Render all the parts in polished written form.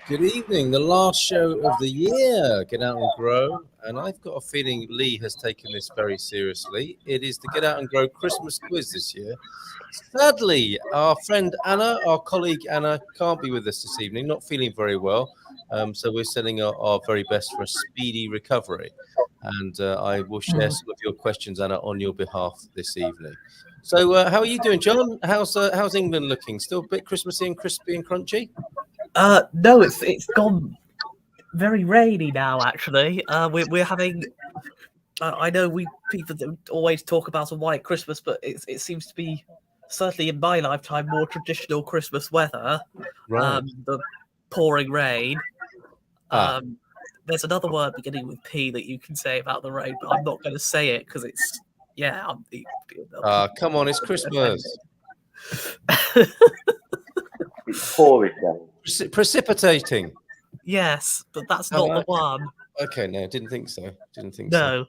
Good evening, the last show of the year, Get Out and Grow. And I've got a feeling Lee has taken this very seriously. It is the Get Out and Grow Christmas quiz this year. Sadly, our friend Anna, our colleague Anna, can't be with us this evening, not feeling very well. So we're sending our very best for a speedy recovery. And I will share some of your questions, Anna, on your behalf this evening. So how are you doing, John? How's England looking? Still a bit Christmassy and crispy and crunchy? No, it's gone very rainy now. Actually, we're having. I know people always talk about a white Christmas, but it seems to be certainly in my lifetime more traditional Christmas weather. Right. The pouring rain. Ah. There's another word beginning with P that you can say about the rain, but I'm not going to say it because it's Come on, it's Christmas. It's pouring down. Precipitating. Yes, but that's not the one. Okay, no, didn't think so. No,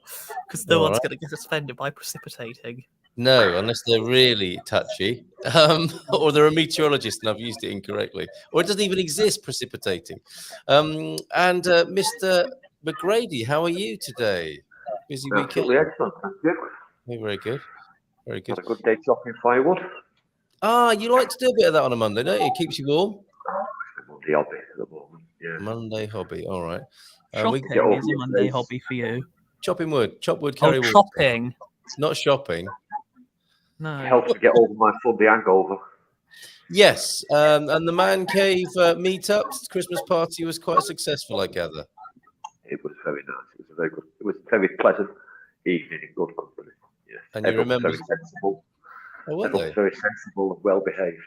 because no one's going to get offended by precipitating. No, unless they're really touchy, or they're a meteorologist and I've used it incorrectly, or it doesn't even exist, precipitating. And Mr. McGrady, how are you today? Busy weekend? Absolutely excellent, thank you. Very good. Very good. Had a good day chopping firewood. You like to do a bit of that on a Monday, don't you? It keeps you warm. Monday hobby at the moment. Yeah. Monday hobby, all right. Shopping is a Monday hobby for you. Chopping wood, chop wood, carry wood. Shopping. Not shopping. No. It helps to get over my Sunday hangover. Yes, and the Man Cave meetups, Christmas party was quite successful, I gather. It was very nice. It was a very good. It was a very pleasant evening in good company. Yes. And you remember? Very sensible. Oh, were they? Very sensible and well behaved.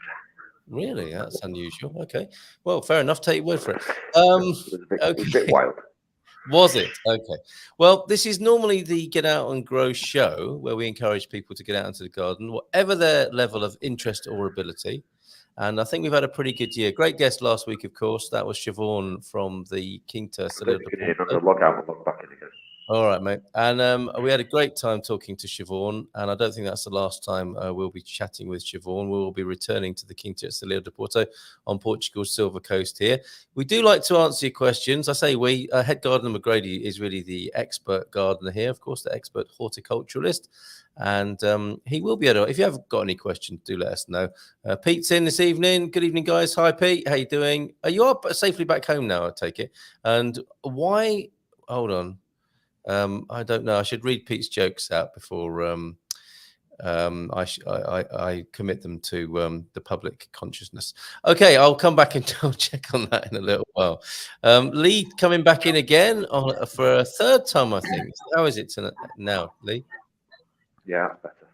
Really, that's unusual. Okay, well, fair enough. Take your word for it. It was a bit wild. Was it? Okay. Well, this is normally the Get Out and Grow show where we encourage people to get out into the garden, whatever their level of interest or ability. And I think we've had a pretty good year. Great guest last week, of course. That was Siobhan from the Quinta. I'm going to log out and log back in again. All right, mate. And we had a great time talking to Siobhan, and I don't think that's the last time we'll be chatting with Siobhan. We will be returning to the Quinta at Celio de Porto on Portugal's Silver Coast here. We do like to answer your questions. I say we. Head Gardener McGrady is really the expert gardener here, of course, the expert horticulturalist. And he will be able to, if you haven't got any questions, do let us know. Pete's in this evening. Good evening, guys. Hi, Pete. How you doing? Are you up safely back home now, I take it? And why? Hold on. I don't know. I should read Pete's jokes out before I commit them to the public consciousness. Okay, I'll come back and I'll check on that in a little while. Lee coming back in again for a third time, I think. How is it now, Lee? Yeah, better.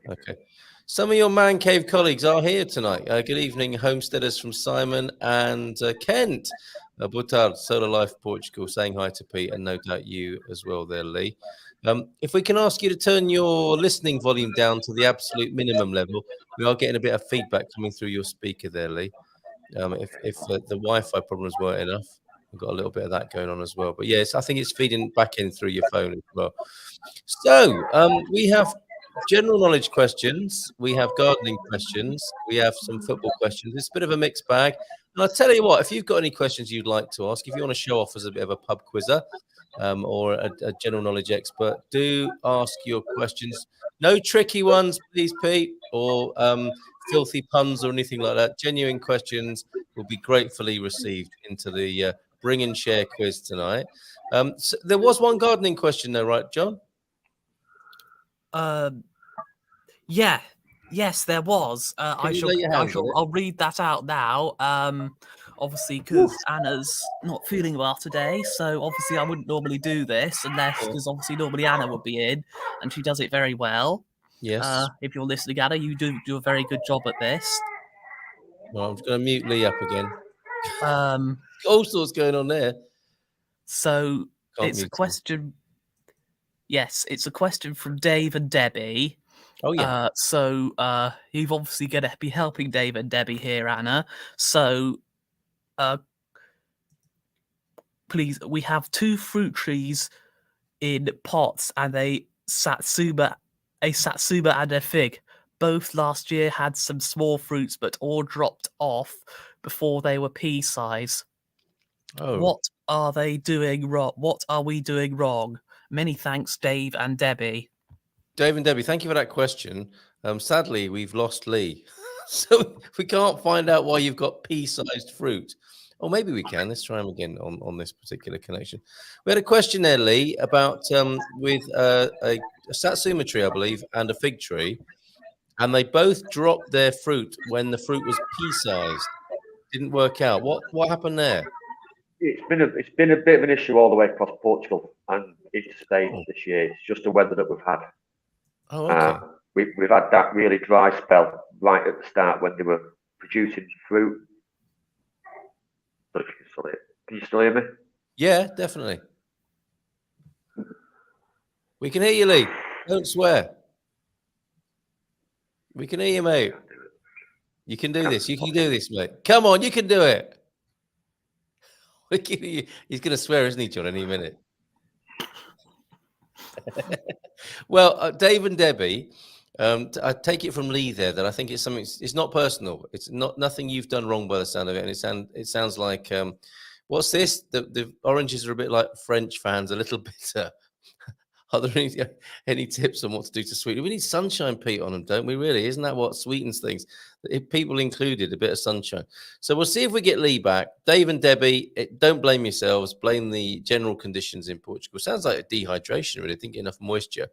Okay. Some of your Man Cave colleagues are here tonight. Good evening, homesteaders from Simon and Kent. Boa tarde, Solar Life Portugal, saying hi to Pete, and no doubt you as well there, Lee. If we can ask you to turn your listening volume down to the absolute minimum level, we are getting a bit of feedback coming through your speaker there, Lee. If the Wi-Fi problems weren't enough, we've got a little bit of that going on as well. But yes, I think it's feeding back in through your phone as well. So we have general knowledge questions, we have gardening questions, we have some football questions. It's a bit of a mixed bag. And I'll tell you what, if you've got any questions you'd like to ask, if you want to show off as a bit of a pub quizzer or a general knowledge expert, do ask your questions. No tricky ones, please, Pete, or filthy puns or anything like that. Genuine questions will be gratefully received into the Bring and Share quiz tonight. So there was one gardening question though, right, John? Yes, there was. I'll read that out now. Obviously, because Anna's not feeling well today, so obviously I wouldn't normally do this because obviously normally Anna would be in, and she does it very well. Yes. If you're listening, Anna, you do a very good job at this. Well, I'm going to mute Lee up again. All sorts going on there. So it's a question. Yes, it's a question from Dave and Debbie. Oh, yeah. So you've obviously going to be helping Dave and Debbie here, Anna. So please, we have 2 fruit trees in pots and a satsuma and a fig. Both last year had some small fruits, but all dropped off before they were pea size. Oh, What are they doing wrong? What are we doing wrong? Many thanks, Dave and Debbie. Dave and Debbie, thank you for that question. Sadly, we've lost Lee, so we can't find out why you've got pea-sized fruit. Or maybe we can. Let's try him again on this particular connection. We had a question there, Lee, about with a satsuma tree, I believe, and a fig tree, and they both dropped their fruit when the fruit was pea-sized. Didn't work out. What happened there? It's been a bit of an issue all the way across Portugal and into Spain Oh, this year. It's just the weather that we've had. okay. We've had that really dry spell right at the start when they were producing fruit. Don't know if you can still hear. Can you still hear me? Yeah, definitely. We can hear you, Lee. Don't swear. We can hear you, mate. You can do this. You can do this, mate. Come on, you can do it. We can hear you. He's going to swear, isn't he, John, any minute? Well, Dave and Debbie, I take it from Lee there that I think it's something. It's not personal. It's not nothing you've done wrong by the sound of it, and it sounds like what's this? The oranges are a bit like French fans, a little bitter. Are there any tips on what to do to sweeten? We need sunshine, Pete, on them, don't we? Really, isn't that what sweetens things? If people included a bit of sunshine. So we'll see if we get Lee back. Dave and Debbie, don't blame yourselves. Blame the general conditions in Portugal. Sounds like a dehydration, really. I think enough moisture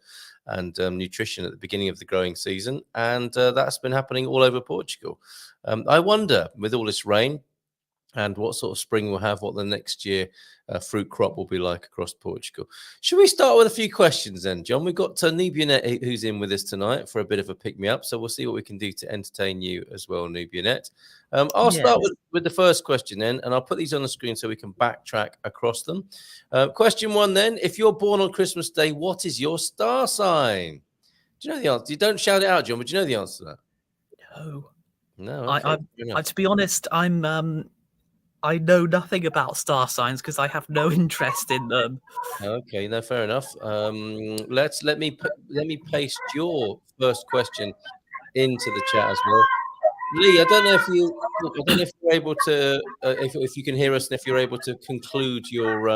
and nutrition at the beginning of the growing season, and that's been happening all over Portugal. I wonder, with all this rain, and what sort of spring we'll have, what the next year fruit crop will be like across Portugal. Should we start with a few questions then, John? We've got Nubianet who's in with us tonight for a bit of a pick-me-up, so we'll see what we can do to entertain you as well, Nubianet. I'll start with the first question then, and I'll put these on the screen so we can backtrack across them. Question one then, if you're born on Christmas Day, what is your star sign? Do you know the answer? You don't shout it out, John, but do you know the answer to that? No. No, okay. To be honest, I know nothing about star signs because I have no interest in them. Okay, no, fair enough. Let me paste your first question into the chat as well. Lee, I don't know if you're able to, if you can hear us, and if you're able to conclude your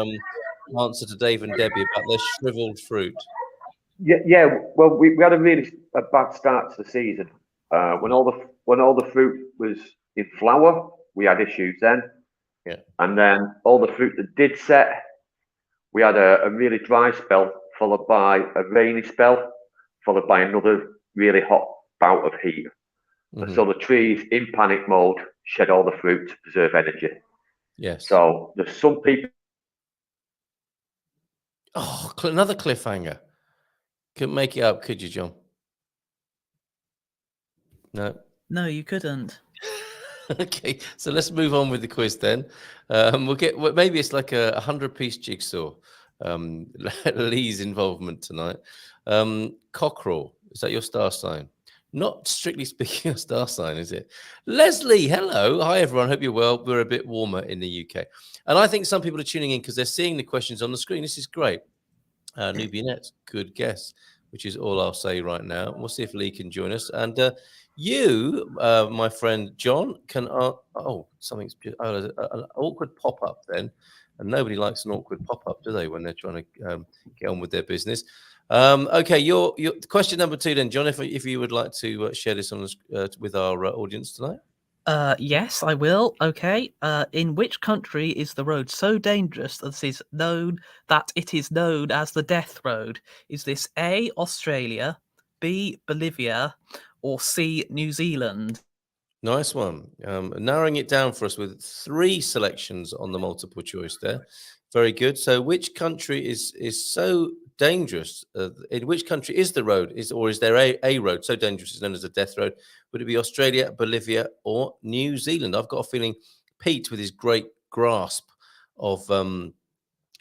answer to Dave and Debbie about their shriveled fruit. Yeah. Well, we had a bad start to the season. When all the fruit was in flower, we had issues then. Yeah. And then all the fruit that did set, we had a really dry spell, followed by a rainy spell, followed by another really hot bout of heat. Mm-hmm. And so the trees, in panic mode, shed all the fruit to preserve energy. Yes. So there's some people. Oh, another cliffhanger. Couldn't make it up, could you, John? No. No, you couldn't. Okay, so let's move on with the quiz then. We'll get maybe it's like a 100-piece jigsaw. Lee's involvement tonight. Cockerel, is that your star sign? Not strictly speaking a star sign, is it? Leslie, hello. Hi, everyone. Hope you're well. We're a bit warmer in the UK. And I think some people are tuning in because they're seeing the questions on the screen. This is great. Nubianet, good guess, which is all I'll say right now. We'll see if Lee can join us. And you, my friend John, can... something's... an awkward pop-up then. And nobody likes an awkward pop-up, do they, when they're trying to get on with their business? Okay, your question number 2 then, John, if you would like to share this on with our audience tonight. Yes, I will. Okay. In which country is the road so dangerous that it is known as the Death Road? Is this A, Australia, B, Bolivia, or C, New Zealand? Nice one. Narrowing it down for us with 3 selections on the multiple choice there. Very good. So which country is so dangerous? In which country is the road? Is there a road so dangerous it's known as a death road? Would it be Australia, Bolivia, or New Zealand? I've got a feeling Pete, with his great grasp of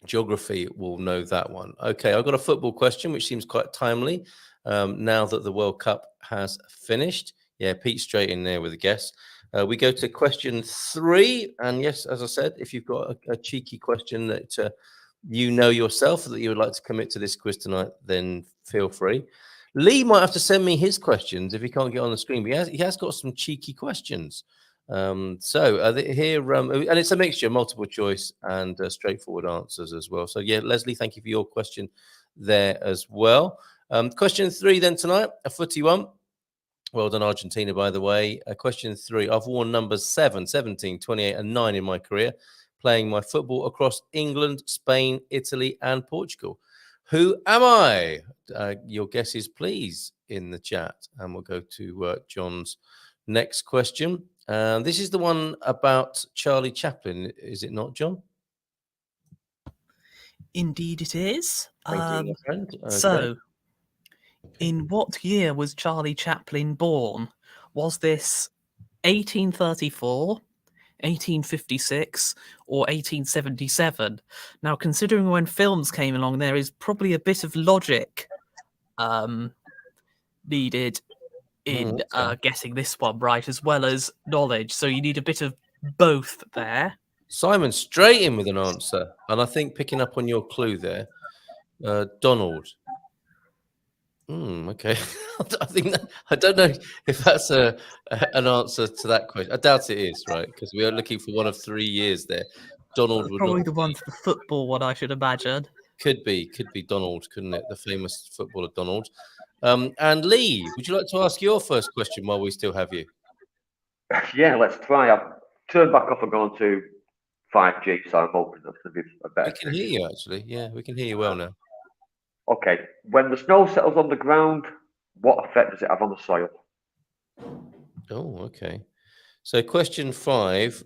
geography, will know that one. Okay, I've got a football question, which seems quite timely now that the World Cup has finished. Yeah, Pete straight in there with a guess. We go to question 3. And yes, as I said, if you've got a cheeky question that you know yourself that you would like to commit to this quiz tonight, then feel free. Lee might have to send me his questions if he can't get on the screen. But he has got some cheeky questions. Here, and it's a mixture, multiple choice and straightforward answers as well. So yeah, Leslie, thank you for your question there as well. Question 3 then tonight, a footy one. Well done, Argentina, by the way. Question 3. I've worn numbers 7, 17, 28, and 9 in my career, playing my football across England, Spain, Italy, and Portugal. Who am I? Your guesses, please, in the chat. And we'll go to John's next question. This is the one about Charlie Chaplin, is it not, John? Indeed, it is. Thank you, my friend. Okay. So, in what year was Charlie Chaplin born? Was this 1834, 1856, or 1877? Now, considering when films came along, there is probably a bit of logic needed in getting this one right, as well as knowledge. So you need a bit of both there. Simon, straight in with an answer. And I think picking up on your clue there, Donald. Okay. I don't know if that's an answer to that question. I doubt it is, right? Because we are looking for one of 3 years there. Donald would probably the one for the football one, I should imagine. Could be Donald, couldn't it? The famous footballer Donald. And Lee, would you like to ask your first question while we still have you? Yeah, let's try. I've turned back off and gone to 5G, so I'm hoping that's to be a better. We can hear you, actually. Yeah, we can hear you well now. Okay. When the snow settles on the ground, what effect does it have on the soil? Oh, okay. So question 5,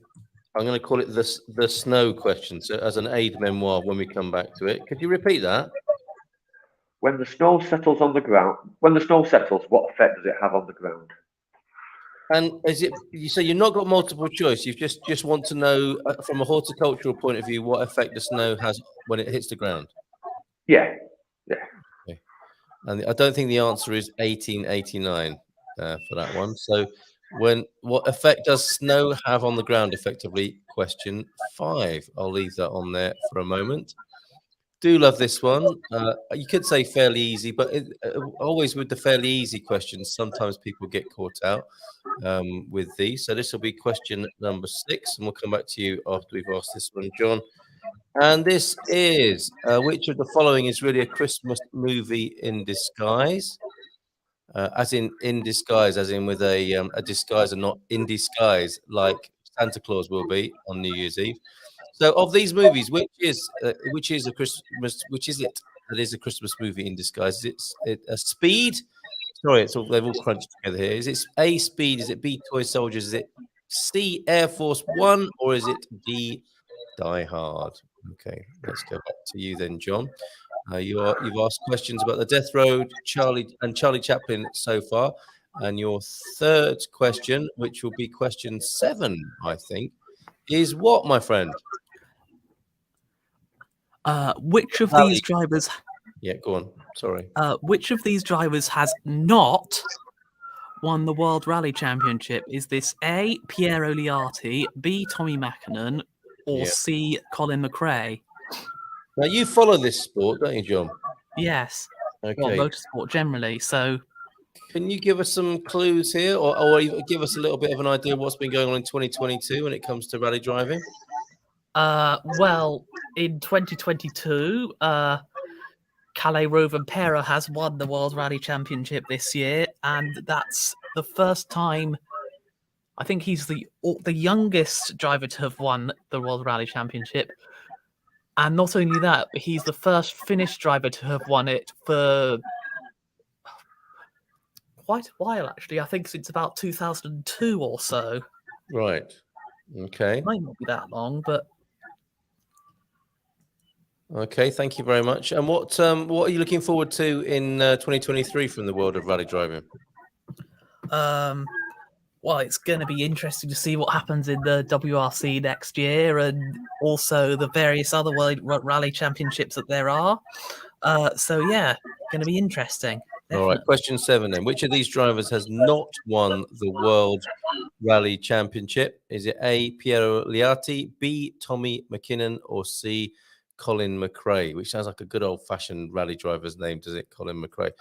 I'm going to call it the snow question. So as an aid memoir when we come back to it. Could you repeat that? When the snow settles on the ground, what effect does it have on the ground? And is it, so you've not got multiple choice, you just want to know from a horticultural point of view what effect the snow has when it hits the ground? Yeah. Okay. And I don't think the answer is 1889 for that one. So what effect does snow have on the ground effectively? Question 5. I'll leave that on there for a moment. Do love this one. You could say fairly easy, but always with the fairly easy questions, sometimes people get caught out with these. So this will be question number 6, and we'll come back to you after we've asked this one, John. And this is, which of the following is really a Christmas movie in disguise? As in disguise, as in with a disguise and not in disguise, like Santa Claus will be on New Year's Eve. So, of these movies, which is a Christmas? Which is it that is a Christmas movie in disguise? Is it a Speed? Sorry, they've all crunched together here. Is it A, Speed? Is it B, Toy Soldiers? Is it C, Air Force One? Or is it D, Die Hard? Okay, let's go back to you then, John. You've asked questions about the Death Road, Charlie Chaplin so far, and your third question, which will be question 7, I think, is what, my friend? Which of these drivers? Yeah, go on. Sorry. Which of these drivers has not won the World Rally Championship? Is this A, Piero Liati, B, Tommy Mäkinen, or C, Colin McRae? Now, you follow this sport, don't you, John? Yes. Okay. Well, motorsport generally, so... Can you give us some clues here, or give us a little bit of an idea of what's been going on in 2022 when it comes to rally driving? Well, in 2022, Kalle Rovanperä has won the World Rally Championship this year, and that's the first time. I think he's the youngest driver to have won the World Rally Championship, and not only that, but he's the first Finnish driver to have won it for quite a while, actually. I think since about 2002 or so. Right. Okay. It might not be that long, but. Okay, thank you very much. And what are you looking forward to in 2023 from the world of rally driving? Well, it's going to be interesting to see what happens in the WRC next year, and also the various other World Rally Championships that there are. So yeah, going to be interesting. Definitely. All right, question 7 then. Which of these drivers has not won the World Rally Championship? Is it A, Piero Liati, B, Tommy Mäkinen, or C, Colin McRae? Which sounds like a good old-fashioned rally driver's name, does it, Colin McRae?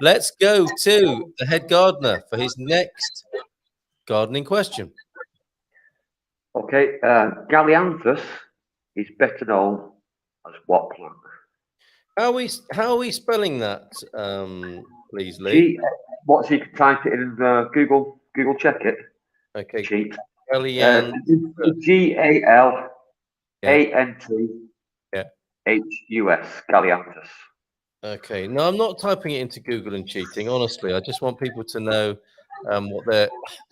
Let's go to the head gardener for his next gardening question. Okay, Gallianthus is better known as what plant? How are we spelling that, please, Lee? G. What? So you can type it in Google. Google check it. Okay, Cheap. Gallian. Galanthushus. Yeah. Gallianthus. Okay. No, I'm not typing it into Google and cheating. Honestly, I just want people to know what they're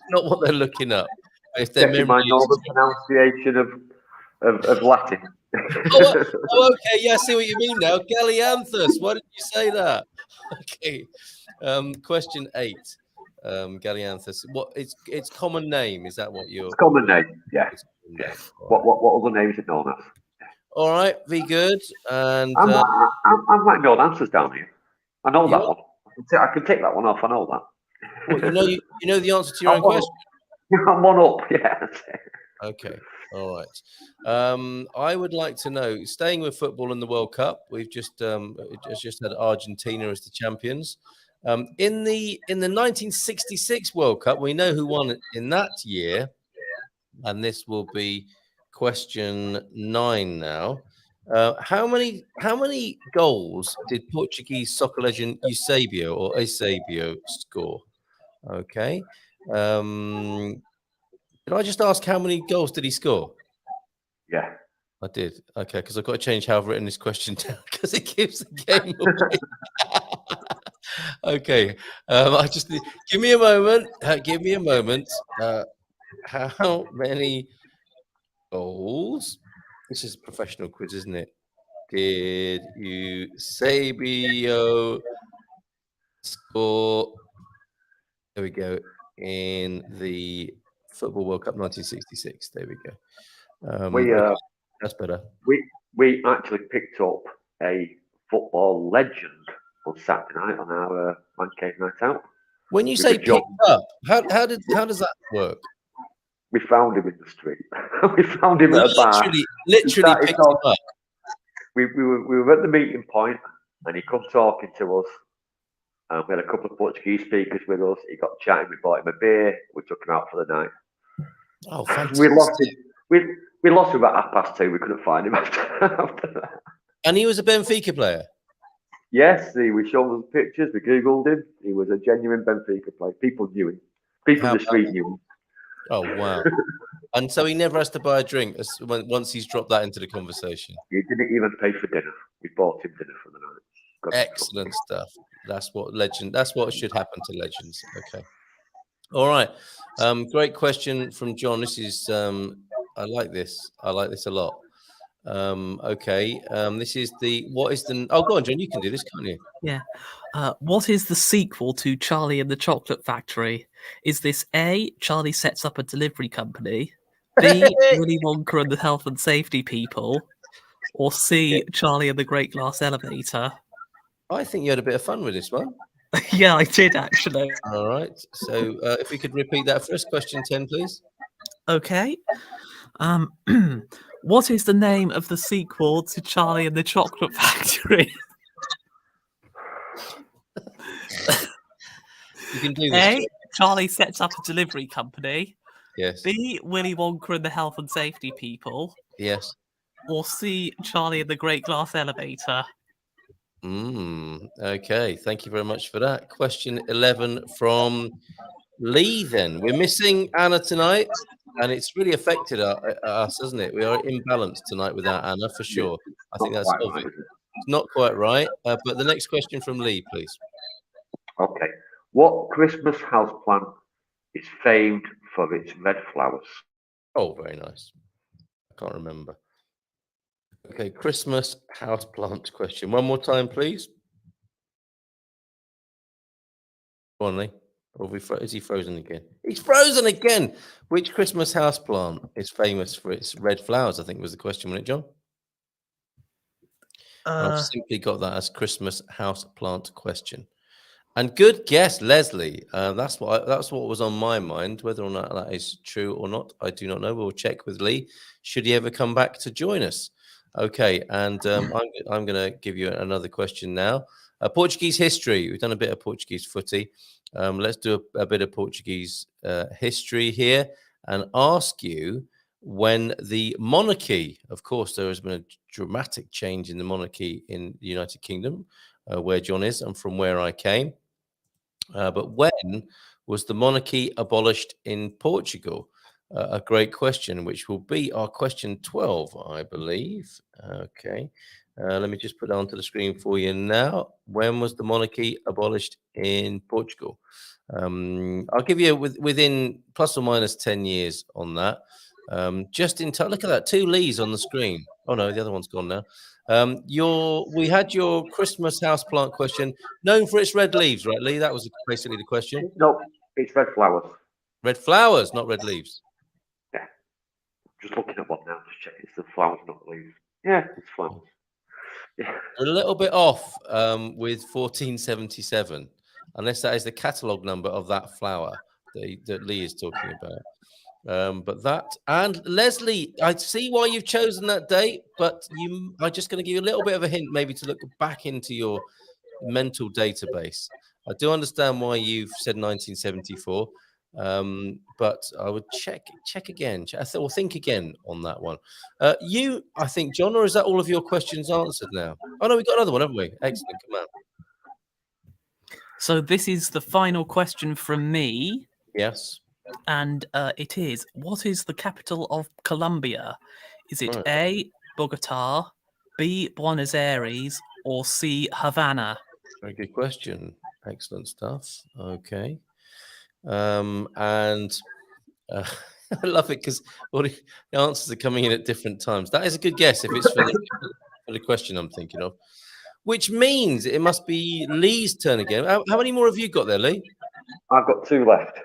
not what they're looking up. If their Checking memory my is. northern pronunciation of Latin. Okay. Yeah, I see what you mean now. Gallianthus. Why did you say that? Okay. Question 8. Gallianthus. What its common name? Is that what you're? It's common name. Yeah. It's common name. Yes. All right. What other name is it known as? All right. Be good. And I'm writing all the answers down here. I know you that are? one. I can take that one off. I know that. Well, you know the answer to your own question. I'm one up. Yeah. Okay. All right. I would like to know, staying with football in the World Cup, we've just had Argentina as the champions. In the 1966 World Cup, we know who won in that year, and this will be question 9 now. How many goals did Portuguese soccer legend Eusebio score? Okay. Can I just ask how many goals did he score? Yeah. I did. Okay, because I've got to change how I've written this question down because it gives the game away. Okay. I just give me a moment. Give me a moment. How many goals? This is a professional quiz, isn't it? Did Eusebio score? There we go. In the Football World Cup 1966. There we go. Okay, that's better. We actually picked up a football legend on Saturday night on our Man Cave Night Out. When you say picked up, how does that work? We found him in the street. We found him at a bar. Literally picked him up. We were at the meeting point, and he come talking to us. We had a couple of Portuguese speakers with us. He got chatting. We bought him a beer. We took him out for the night. Oh, fantastic! We lost him about 2:30. We couldn't find him after that. And he was a Benfica player. Yes, we showed us pictures. We googled him. He was a genuine Benfica player. People knew him. People in the street knew him. Oh wow! And so he never has to buy a drink once he's dropped that into the conversation. He didn't even pay for dinner. We bought him dinner for the night. Excellent stuff. That's what should happen to legends. Okay. All right. Great question from John. This is I like this. I like this a lot. Okay. This is what is the oh go on, John, you can do this, can't you? Yeah. What is the sequel to Charlie and the Chocolate Factory? Is this A, Charlie sets up a delivery company, B, Willy Wonka and the Health and Safety People, or C, Charlie and the Great Glass Elevator? I think you had a bit of fun with this one. Yeah, I did actually. All right. So if we could repeat that first question 10, please. Okay. What is the name of the sequel to Charlie and the Chocolate Factory? You can do this. A, Charlie sets up a delivery company. Yes. B, Willy Wonka and the Health and Safety People. Yes. Or C, Charlie and the Great Glass Elevator. Okay. Thank you very much for that. Question 11 from Lee. Then we're missing Anna tonight, and it's really affected us, hasn't it? We are imbalanced tonight without Anna for sure. I think that's obvious. It's not quite right. But the next question from Lee, please. Okay. What Christmas houseplant is famed for its red flowers? Oh, very nice. I can't remember. Okay, Christmas houseplant question. One more time, please. Go on, Lee. Or is he frozen again? He's frozen again. Which Christmas houseplant is famous for its red flowers? I think was the question, wasn't it, John? I've simply got that as Christmas houseplant question. And good guess, Leslie. That's what was on my mind. Whether or not that is true or not, I do not know. We'll check with Lee. Should he ever come back to join us? Okay, and I'm going to give you another question now. Portuguese history. We've done a bit of Portuguese footy. Let's do a bit of Portuguese history here and ask you, when the monarchy, of course, there has been a dramatic change in the monarchy in the United Kingdom, where John is and from where I came. But when was the monarchy abolished in Portugal? A great question, which will be our question 12, I believe. Okay. Let me just put it onto the screen for you now. When was the monarchy abolished in Portugal? I'll give you within plus or minus 10 years on that. Just in time. Look at that, 2 Lees on the screen. Oh no, the other one's gone now. We had your Christmas houseplant question, known for its red leaves, right, Lee? That was basically the question. No, it's red flowers. Red flowers, not red leaves. Yeah. Just looking at one now, just checking it's the flowers, not leaves. Yeah, it's flowers. Yeah. A little bit off with 1477, unless that is the catalogue number of that flower that Lee is talking about. But that, and Leslie, I see why you've chosen that date, but I'm just going to give you a little bit of a hint, maybe to look back into your mental database. I do understand why you've said 1974, but I would check again, or think again on that one. I think, John, or is that all of your questions answered now? Oh no, we've got another one, haven't we? Excellent, come on. So this is the final question from me. Yes. And it is, what is the capital of Colombia? Is it Right. A, Bogota, B, Buenos Aires, or C, Havana? Very good question. Excellent stuff. Okay. And I love it because all the answers are coming in at different times. That is a good guess if it's for the question I'm thinking of, which means it must be Lee's turn again. How many more have you got there, Lee? I've got 2 left.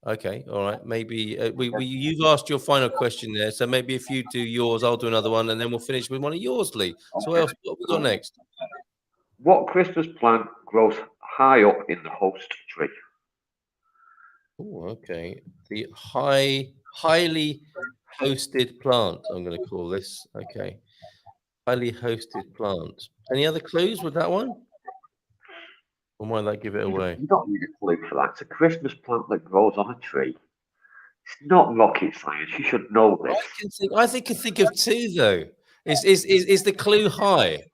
Okay, all right. Maybe you've asked your final question there, so maybe if you do yours, I'll do another one, and then we'll finish with one of yours, Lee. So what else? What we got next? What Christmas plant grows high up in the host tree? Oh, okay. The highly hosted plant, I'm going to call this. Okay. Highly hosted plant. Any other clues with that one? Or might that give it away? You don't need a clue for that. It's a Christmas plant that grows on a tree. It's not rocket science. You should know this. I can think of 2 though. Is the clue high?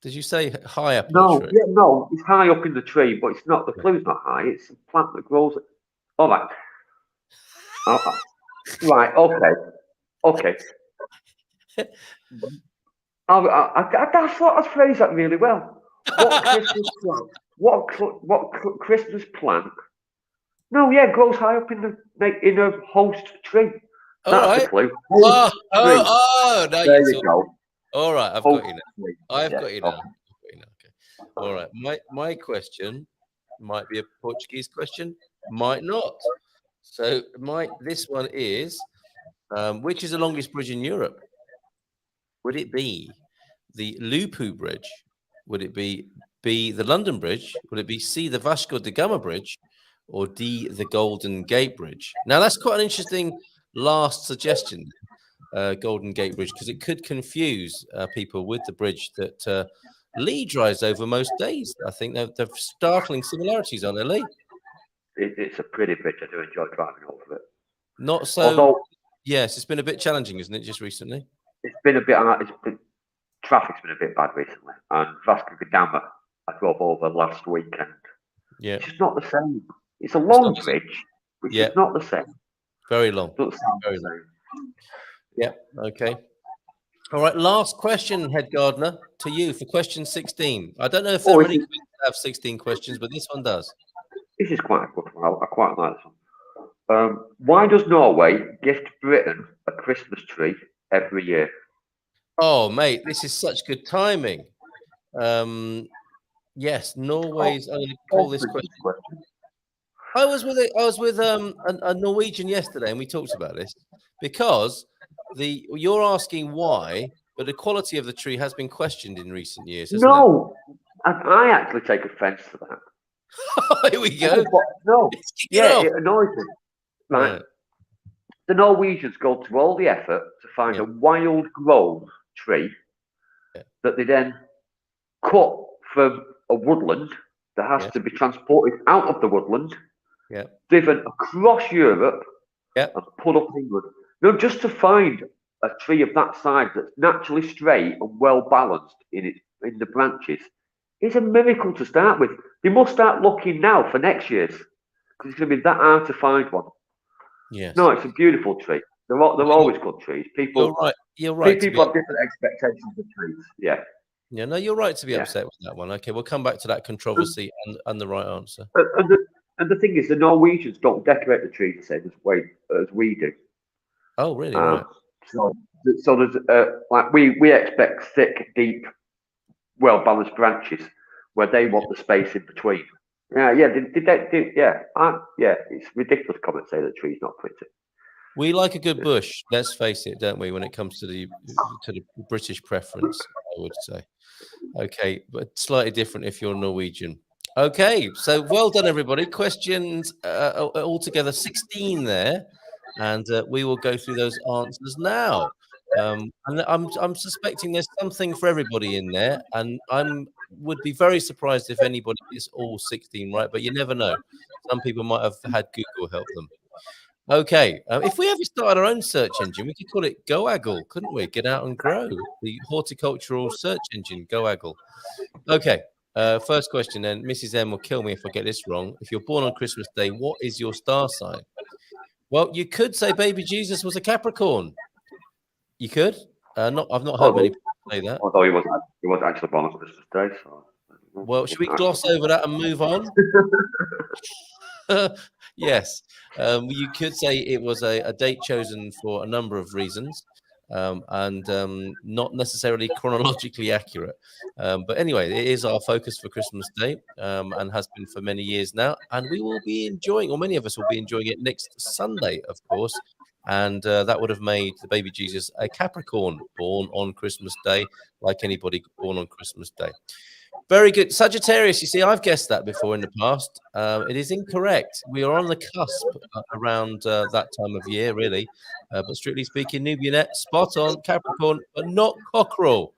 Did you say high up in the tree? Yeah, no, it's high up in the tree, but it's not. The clue's not high. It's a plant that grows. All right. Right. Okay. I thought I'd phrase that really well. What Christmas plant? What Christmas plant? No, yeah, grows high up in a host tree. That's the clue. Now there you go. All right, I've got you now. I've got you now. Okay. All right. My question might be a Portuguese question, might not. So this one is, which is the longest bridge in Europe? Would it be the Lupu Bridge? Would it be B, the London Bridge? Would it be C, the Vasco da Gama Bridge? Or D, the Golden Gate Bridge? Now, that's quite an interesting last suggestion, Golden Gate Bridge, because it could confuse people with the bridge that Lee drives over most days. I think they're startling similarities, aren't they, Lee? It's a pretty bridge. I do enjoy driving over it. Not so. Although, yes, it's been a bit challenging, isn't it, just recently? It's been a bit. Traffic's been a bit bad recently, and Vasco da Gama I drove over last weekend. Yeah, it's just not the same. It's a long bridge, which is not the same. Very long. Doesn't sound the same. Yeah. Okay. All right. Last question, Head Gardener, to you for question 16. I don't know if there are many quizzes that have 16 questions, but this one does. This is quite a good one. I quite like this one. Why does Norway gift Britain a Christmas tree every year? Oh, mate, this is such good timing. Yes, Norway's. I'm going to call this question. I was with a Norwegian yesterday, and we talked about this because you're asking why, but the quality of the tree has been questioned in recent years, hasn't it? I actually take offence to that. Here we go. No, it annoys me. Right. The Norwegians go to all the effort to find a wild grown tree that they then cut from a woodland that has to be transported out of the woodland, driven across Europe, and put up in England. No, just to find a tree of that size that's naturally straight and well balanced in the branches is a miracle to start with. They must start looking now for next year's because it's going to be that hard to find one. Yes. No, it's a beautiful tree. They're always good trees. People, You're right. People have different expectations of trees. Yeah. Yeah, no, you're right to be upset with that one. Okay, we'll come back to that controversy and the right answer. And the thing is, the Norwegians don't decorate the tree the same as we do. Oh, really? Right. So there's like we expect thick, deep, well balanced branches where they want the space in between. Yeah. It's ridiculous comment say the tree's not pretty. We like a good bush. Let's face it, don't we? When it comes to the British preference, I would say. Okay, but slightly different if you're Norwegian. Okay, so well done, everybody. Questions altogether 16 there, and we will go through those answers now. And I'm suspecting there's something for everybody in there, and would be very surprised if anybody gets all 16 right, but you never know. Some people might have had Google help them. Okay, if we ever started our own search engine, we could call it GoAggle, couldn't we? Get out and grow, the horticultural search engine, GoAggle. Okay, first question then. Mrs. M will kill me if I get this wrong. If you're born on Christmas Day, what is your star sign? Well, you could say baby Jesus was a Capricorn. You could. I've not heard many people say that. Although he was actually born on Christmas Day. So. Well, should we gloss over that and move on? Yes, you could say it was a date chosen for a number of reasons, and not necessarily chronologically accurate. But anyway, it is our focus for Christmas Day, and has been for many years now. And we will be enjoying, or many of us will be enjoying it next Sunday, of course. And that would have made the baby Jesus a Capricorn, born on Christmas Day, like anybody born on Christmas Day. Very good. Sagittarius, you see, I've guessed that before in the past. It is incorrect. We are on the cusp around that time of year, really. But strictly speaking, Nubianette, spot on, Capricorn, but not cockerel.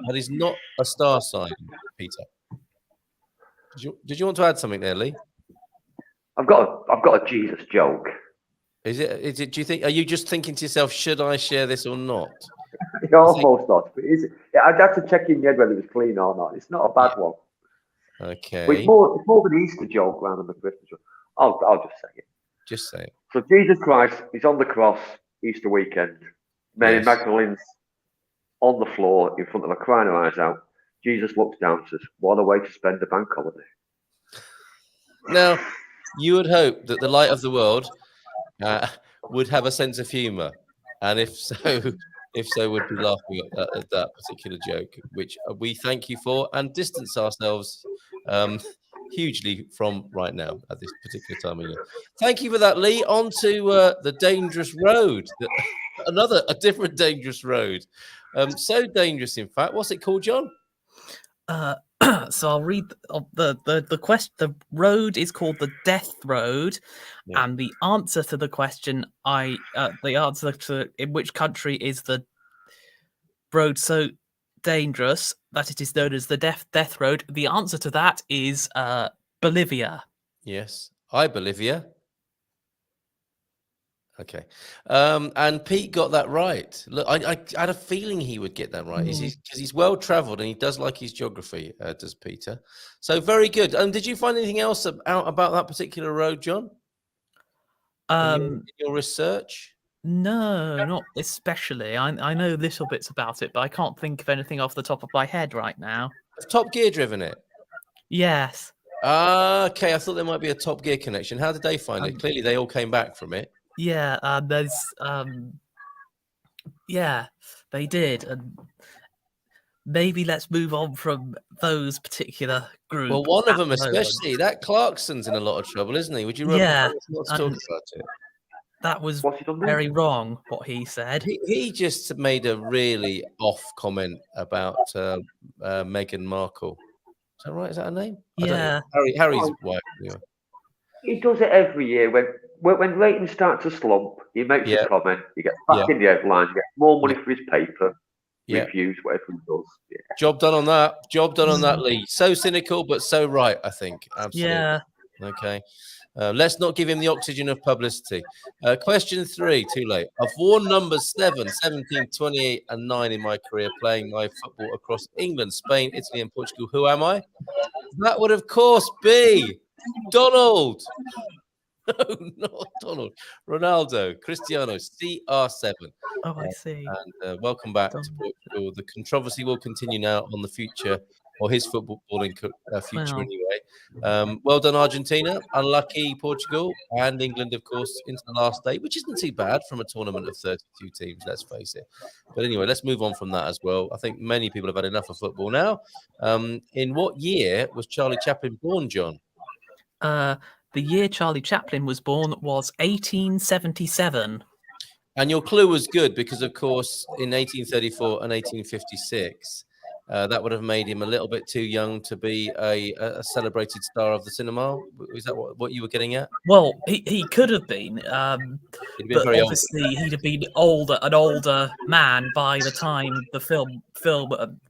That is not a star sign, Peter. Did you want to add something there, Lee? I've got a Jesus joke. Is it? Do you think? Are you just thinking to yourself, should I share this or not? Almost not. But I'd have to check in the head whether it was clean or not. It's not a bad one. Okay. But it's more of an Easter joke rather than a Christmas joke. I'll just say it. Just say it. So Jesus Christ is on the cross Easter weekend. Mary Magdalene's on the floor in front of her, crying her eyes out. Jesus looks down and says, "What a way to spend a bank holiday." Now, you would hope that the light of the world would have a sense of humour, and if so, would be laughing at that particular joke, which we thank you for and distance ourselves hugely from right now at this particular time of year. Thank you for that, Lee. On to the dangerous road, a different dangerous road. So dangerous, in fact. What's it called, John? So I'll read the question. The road is called the Death Road, and the answer to the question, the answer to in which country is the road so dangerous that it is known as the Death Road? The answer to that is Bolivia. Yes, Bolivia. Okay, and Pete got that right. Look, I had a feeling he would get that right. Because he's well travelled and he does like his geography, does Peter. So very good. Did you find anything else out about that particular road, John? In your research? No, not especially. I know little bits about it, but I can't think of anything off the top of my head right now. Has Top Gear driven it? Yes. Okay, I thought there might be a Top Gear connection. How did they find it? Clearly, they all came back from it. Yeah, there's they did, and maybe let's move on from those particular groups. Well, one of them especially, that Clarkson's in a lot of trouble, isn't he? Would you rather not talk about it? That was very wrong, what he said. He just made a really off comment about Meghan Markle. Is that right? Is that her name? Yeah. Harry's wife. Anyway. He does it every year. When ratings start to slump, he makes a comment. He gets back in the headlines. He gets more money for his paper. Reviews, whatever he does. Yeah. Job done on that. Lee. So cynical, but so right, I think. Absolutely. Yeah. Okay. Let's not give him the oxygen of publicity. Question 3, too late. I've worn numbers 7, 17, 28, and 9 in my career, playing my football across England, Spain, Italy, and Portugal. Who am I? That would, of course, be Donald. No, not Donald. Ronaldo, Cristiano, CR7. Oh, I see. And welcome back to Portugal. The controversy will continue now on the future, or his footballing future anyway. Well done, Argentina. Unlucky Portugal and England, of course, into the last day, which isn't too bad from a tournament of 32 teams, let's face it. But anyway, let's move on from that as well. I think many people have had enough of football now. In what year was Charlie Chaplin born, John? The year Charlie Chaplin was born was 1877. And your clue was good because, of course, in 1834 and 1856, that would have made him a little bit too young to be a celebrated star of the cinema. Is that what you were getting at? Well, he could have been, but very obviously he'd have been an older man by the time the film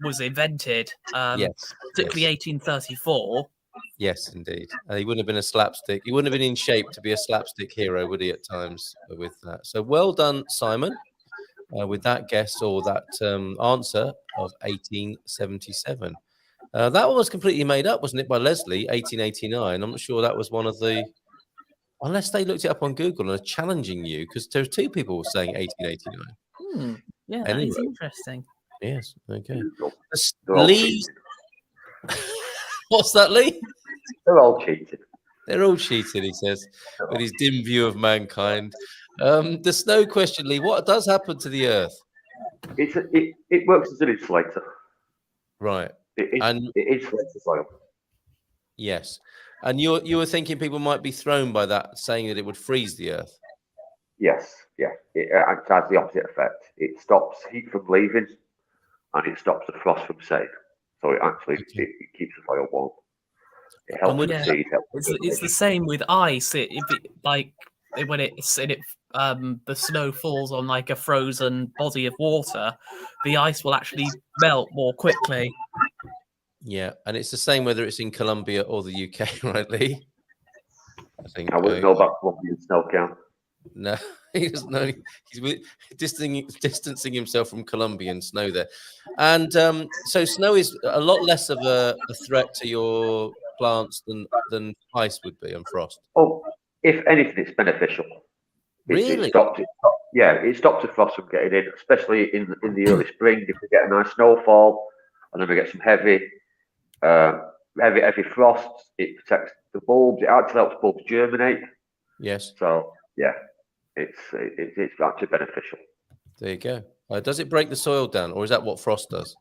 was invented. Yes, particularly 1834. Yes, indeed. He wouldn't have been a slapstick. He wouldn't have been in shape to be a slapstick hero, would he, at times with that? So well done, Simon, with that guess or that answer of 1877. That one was completely made up, wasn't it, by Leslie, 1889. I'm not sure that was one of the... Unless they looked it up on Google and are challenging you, because there are 2 people saying 1889. Yeah, that is interesting. Yes, okay. Lee... What's that, Lee? They're all cheated. They're all cheated, he says, with his dim view of mankind. The snow question, Lee. What does happen to the Earth? It works as an insulator. Right. It insulates the soil. Yes. And you were thinking people might be thrown by that, saying that it would freeze the Earth. Yes. Yeah. It has the opposite effect. It stops heat from leaving, and it stops the frost from setting. So it actually it keeps the soil warm. It helps with the seed. It's the same with ice. When the snow falls on like a frozen body of water, the ice will actually melt more quickly. Yeah, and it's the same whether it's in Colombia or the UK, right, Lee? I think I wouldn't know about Colombian snow count. No, he doesn't know. He's distancing himself from Colombian snow there. And so snow is a lot less of a threat to your plants than ice would be and frost. Oh, if anything, it's beneficial. Really? It stops the frost from getting in, especially in the early spring. If we get a nice snowfall and then we get some heavy frosts, it protects the bulbs. It actually helps bulbs germinate. Yes. So yeah. It's actually beneficial. There you go. Does it break the soil down, or is that what frost does?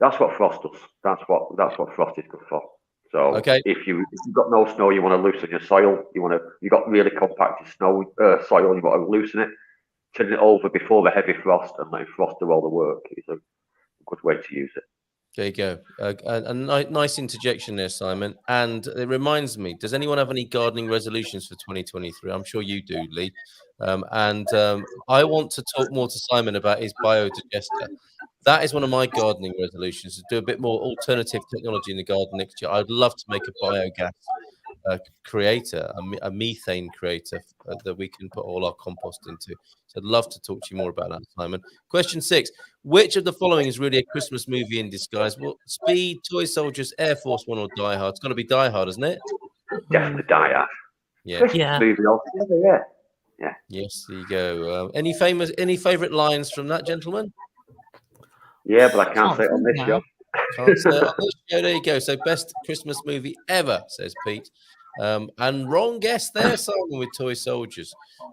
That's what frost does. That's what frost is good for. So if you've got no snow, you want to loosen your soil. You got really compacted soil. You want to loosen it, turn it over before the heavy frost, and let frost do all the work. It's a good way to use it. There you go. A nice interjection there, Simon. And it reminds me, does anyone have any gardening resolutions for 2023? I'm sure you do, Lee. I want to talk more to Simon about his biodigester. That is one of my gardening resolutions, to do a bit more alternative technology in the garden next year. I'd love to make a biogas creator, a methane creator that we can put all our compost into. So I'd love to talk to you more about that, Simon. Question 6. Which of the following is really a Christmas movie in disguise? Well, Speed, Toy Soldiers, Air Force One, or Die Hard? It's got to be Die Hard, isn't it? Definitely Die Hard. Yeah. Movie altogether, yeah. Yes, there you go. Any favourite lines from that, gentleman? Yeah, but I can't say it on this show. Can't say it on this show. There you go. So best Christmas movie ever, says Pete. And wrong guess there, Simon, with Toy Soldiers.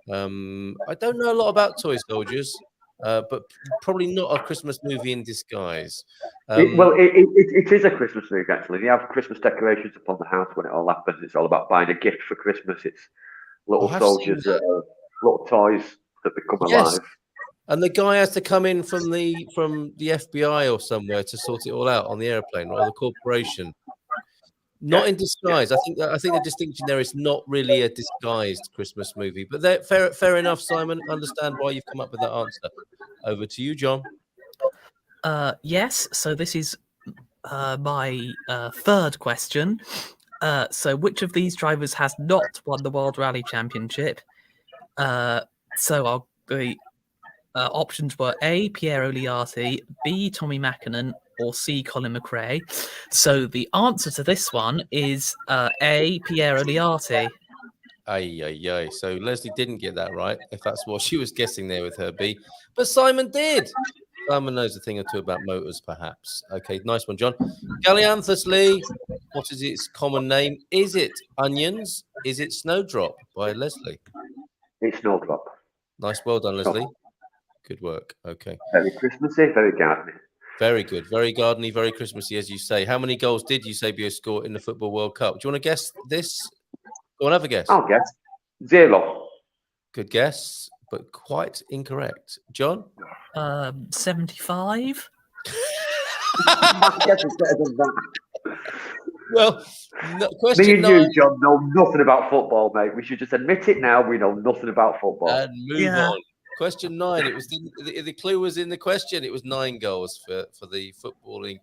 I don't know a lot about Toy Soldiers, but probably not a Christmas movie in disguise. It is a Christmas movie, actually. You have Christmas decorations upon the house when it all happens. It's all about buying a gift for Christmas. It's little soldiers, little toys that become alive. And the guy has to come in from the FBI or somewhere to sort it all out on the airplane, or the corporation. Not in disguise. I think the distinction there is not really a disguised Christmas movie. But fair enough, Simon. Understand why you've come up with that answer. Over to you, John. Yes. So this is my third question. So which of these drivers has not won the World Rally Championship? The options were A, Piero Liati, B, Tommy Mäkinen, or C, Colin McRae. So the answer to this one is A, Piero Liati. Aye. So Leslie didn't get that right, if that's what she was guessing there with her B. But Simon did. Simon knows a thing or two about motors, perhaps. Okay, nice one, John. Gallianthus Lee, what is its common name? Is it onions? Is it snowdrop? By Leslie. It's snowdrop. Nice, well done, Leslie. Good work. Okay. Very Christmassy, very gardening. Very good. Very gardeny, very Christmassy, as you say. How many goals did Eusebio score in the Football World Cup? Do you want to guess this? Go on, have a guess. I'll guess 0. Good guess, but quite incorrect. John? 75. My guess is better than that. Well, question Me and 9. you, John, know nothing about football, mate. We should just admit it now. We know nothing about football. And move on. Question 9. It was the clue was in the question. It was 9 goals for the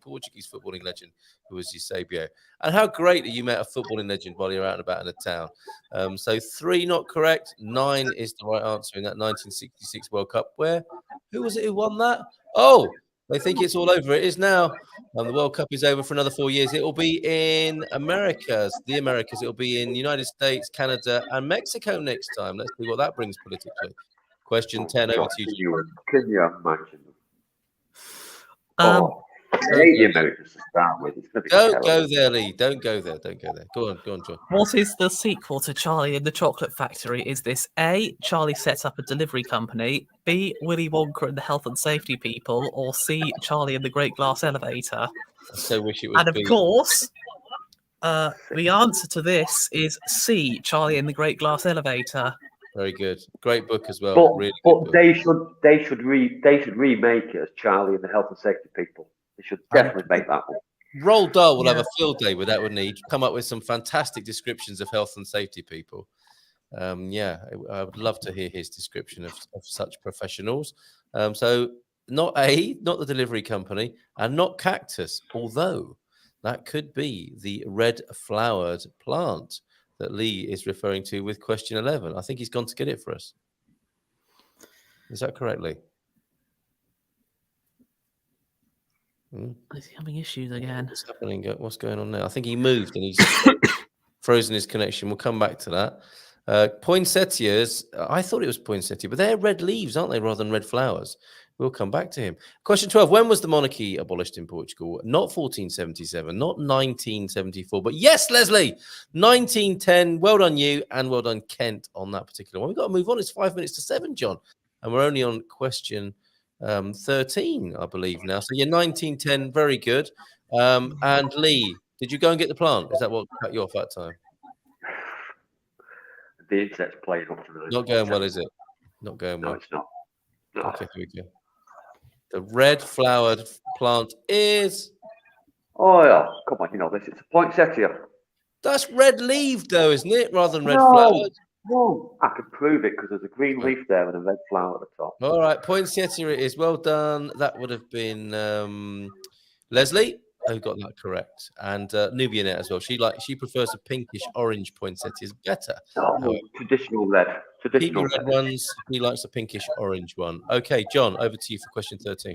Portuguese footballing legend, who was Eusebio. And how great that you met a footballing legend while you're out and about in the town. So 3 not correct. 9 is the right answer in that 1966 World Cup. Who was it who won that? Oh, they think it's all over. It is now. The World Cup is over for another 4 years. It will be in the Americas. It will be in the United States, Canada, and Mexico next time. Let's see what that brings politically. Question 10 over to you. Can you imagine? I hate the Americans to start with. It's gonna be Don't terrible. go there, Lee. Don't go there. Go on, John. What is the sequel to Charlie and the Chocolate Factory? Is this A, Charlie sets up a delivery company, B, Willy Wonka and the Health and Safety People, or C, Charlie and the Great Glass Elevator? I so wish it was And of B. course, the answer to this is C, Charlie and the Great Glass Elevator. Very good. Great book as well. But they should remake it as Charlie and the Health and Safety People. They should definitely make that one. Roald Dahl will have a field day with that, wouldn't he? He'd come up with some fantastic descriptions of health and safety people. I would love to hear his description of such professionals. So not the delivery company, and not cactus, although that could be the red flowered plant that Lee is referring to with question 11. I think he's gone to get it for us. Is that correct, Lee? Is he having issues again? What's happening? What's going on now? I think he moved and he's frozen his connection. We'll come back to that. Poinsettias, I thought it was poinsettia, but they're red leaves, aren't they, rather than red flowers? We'll come back to him. Question 12. When was the monarchy abolished in Portugal? Not 1477, not 1974, but yes, Leslie, 1910. Well done you, and well done Kent on that particular one. We've got to move on. It's 5 minutes to 7, John. And we're only on question 13, I believe now. So you're 1910, very good. And Lee, did you go and get the plant? Is that what cut you off that time? The internet's playing up tonight. Not going well, is it? Not going well. No, it's not. No. Okay, here we go. The red flowered plant is. Oh, yeah. Come on, you know this. It's a poinsettia. That's red leaved, though, isn't it? Rather than red flowered. No, I can prove it because there's a green leaf there and a red flower at the top. All right, poinsettia it is. Well done. That would have been Leslie, who got that correct, and Nubianet as well. She prefers a pinkish orange poinsettias better. Oh, traditional red. Keep your red ones. He likes a pinkish orange one. Okay, John, over to you for question 13.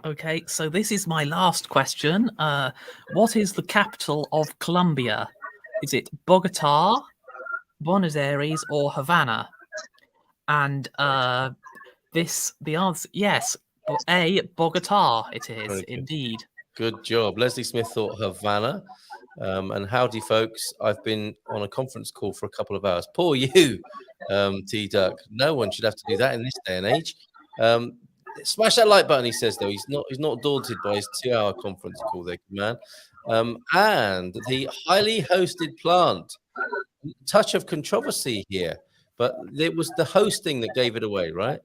Okay, so this is my last question. What is the capital of Colombia? Is it Bogota, Buenos Aires, or Havana? And the answer, yes, A, Bogota. It is indeed. Good job. Leslie Smith thought Havana. And howdy, folks. I've been on a conference call for a couple of hours. Poor you, T-Duck. No one should have to do that in this day and age. Smash that like button, he says, though. He's not daunted by his 2-hour conference call there, man. And the highly hosted plant. Touch of controversy here, but it was the hosting that gave it away, right?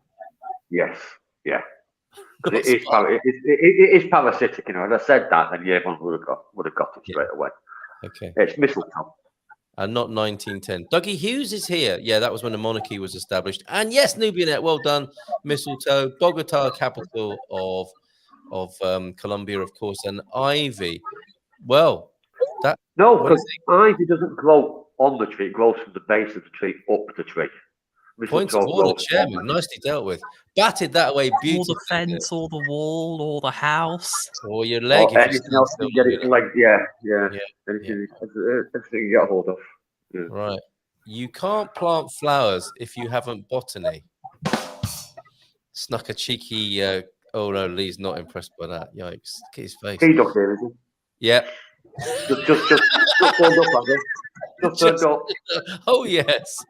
Yes, yeah. It is parasitic, you know. If I said that, then everyone would have got it straight away. Okay. It's mistletoe. And not 1910. Dougie Hughes is here. Yeah, that was when the monarchy was established. And yes, Nubianet, well done. Mistletoe, Bogota, capital of Colombia, of course, and ivy. Well, No, because ivy doesn't grow on the tree; it grows from the base of the tree up the tree. Points of order, Chairman. Nicely dealt with. Batted that away beautifully. Or the fence, or the wall, or the house, or your leg. Or anything else you get it, like anything you get a hold of. Yeah. Right. You can't plant flowers if you haven't botany. Snuck a cheeky. Oh no, Lee's not impressed by that. Yikes! Look at his face. He duck here, is he? Yep. Just turned up, has he? Just turned up. Oh yes.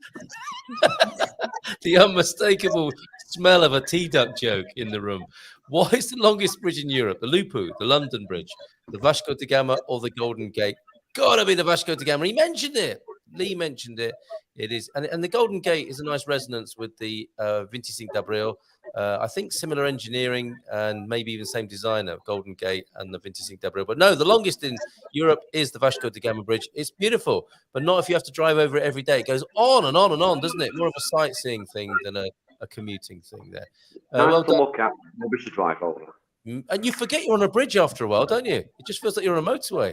The unmistakable smell of a tea duck joke in the room. What is the longest bridge in Europe? The Lupu, the London Bridge, the Vasco da Gama, or the Golden Gate? Gotta be the Vasco da Gama. He mentioned it. Lee mentioned it. It is, and the Golden Gate is a nice resonance with the 25 de Abril. I think similar engineering and maybe even same designer, Golden Gate and the 25 de Abril. But no, the longest in Europe is the Vasco da Gama Bridge. It's beautiful, but not if you have to drive over it every day. It goes on and on and on, doesn't it? More of a sightseeing thing than a commuting thing there. Nice to look at. Maybe we should drive over. And you forget you're on a bridge after a while, don't you? It just feels like you're on a motorway.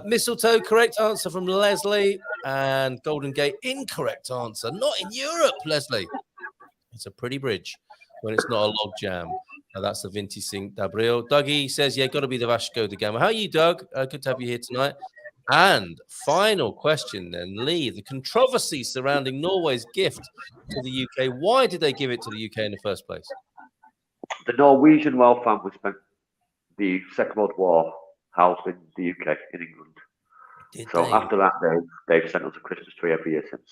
Mistletoe, correct answer from Leslie. And Golden Gate, incorrect answer. Not in Europe, Leslie. It's a pretty bridge when it's not a log jam. That's the 25 de Abril. Dougie says, yeah, got to be the Vasco da Gama. How are you, Doug? Good to have you here tonight. And final question then, Lee, the controversy surrounding Norway's gift to the UK. Why did they give it to the UK in the first place? The Norwegian royal family spent the Second World War housed in the UK, in England. After that, they've sent us a Christmas tree every year since.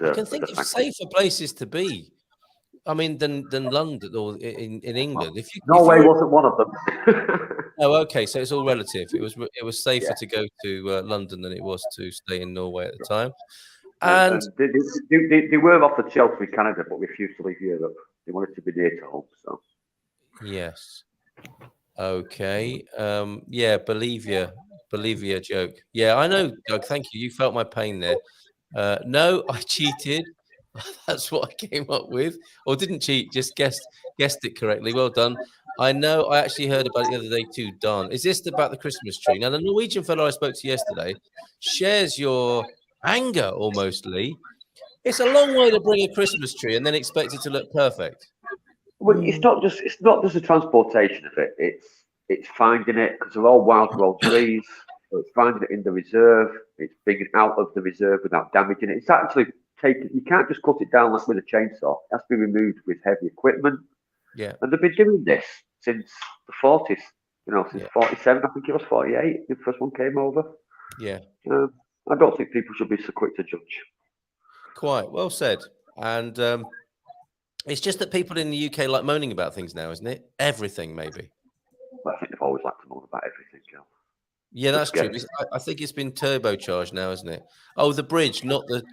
I can think of safer places to be. I mean, than London or in England. Norway wasn't one of them. Oh, okay. So it's all relative. It was safer to go to London than it was to stay in Norway at the time. And they were offered shelter in Canada, but refused to leave Europe. They wanted to be near to home. So yes. Okay. Yeah. Bolivia joke. Yeah, I know, Doug. Thank you. You felt my pain there. No, I cheated. That's what I came up with, or didn't cheat. Just guessed it correctly. Well done. I know. I actually heard about it the other day too. Dan, is this about the Christmas tree? Now, the Norwegian fellow I spoke to yesterday shares your anger almost, Lee. It's a long way to bring a Christmas tree and then expect it to look perfect. Well, it's not just the transportation of it. It's finding it, because they're all wild grown trees. So it's finding it in the reserve. It's bringing it out of the reserve without damaging it. It's actually taken. You can't just cut it down like with a chainsaw. It has to be removed with heavy equipment. Yeah. And they've been doing this since the 40s. Since 47, I think it was 48. The first one came over. Yeah. I don't think people should be so quick to judge. Quite well said. And it's just that people in the UK like moaning about things now, isn't it? Everything, maybe. Well, I think they've always liked to moan about everything, Joe. Yeah, that's true. I think it's been turbocharged now, isn't it? Oh, the bridge, not the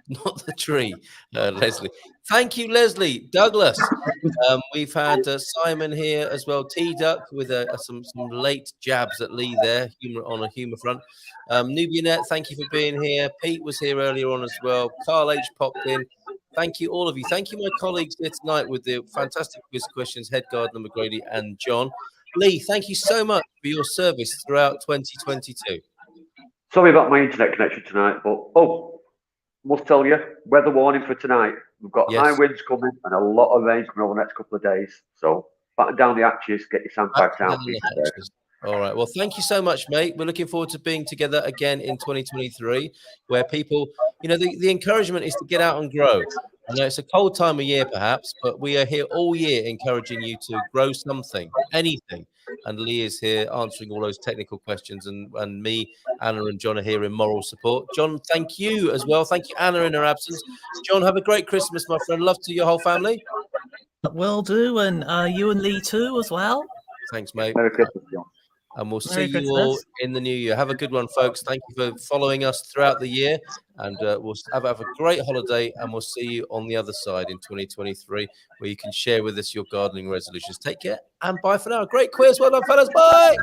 tree, Leslie. Thank you, Leslie. Douglas. We've had Simon here as well. T-Duck with some late jabs at Lee there, on a humour front. Nubianet, thank you for being here. Pete was here earlier on as well. Carl H popped in. Thank you, all of you. Thank you, my colleagues here tonight with the fantastic quiz questions, Head Gardener McGrady and John. Lee, thank you so much for your service throughout 2022. Sorry about my internet connection tonight, but must tell you, weather warning for tonight. We've got high winds coming and a lot of rain coming over the next couple of days. So batten down the hatches, get your sandbags out. All right. Well, thank you so much, mate. We're looking forward to being together again in 2023, where people, the encouragement is to get out and grow. I know it's a cold time of year, perhaps, but we are here all year encouraging you to grow something, anything. And Lee is here answering all those technical questions, and me, Anna, and John are here in moral support. John, thank you as well. Thank you, Anna, in her absence. John, have a great Christmas, my friend. Love to your whole family. Will do, and you and Lee too as well. Thanks, mate. Merry Christmas, John. And we'll see you all in the new year. Have a good one, folks. Thank you for following us throughout the year. And we'll have a great holiday. And we'll see you on the other side in 2023, where you can share with us your gardening resolutions. Take care and bye for now. Great quiz. Well done, fellas. Bye.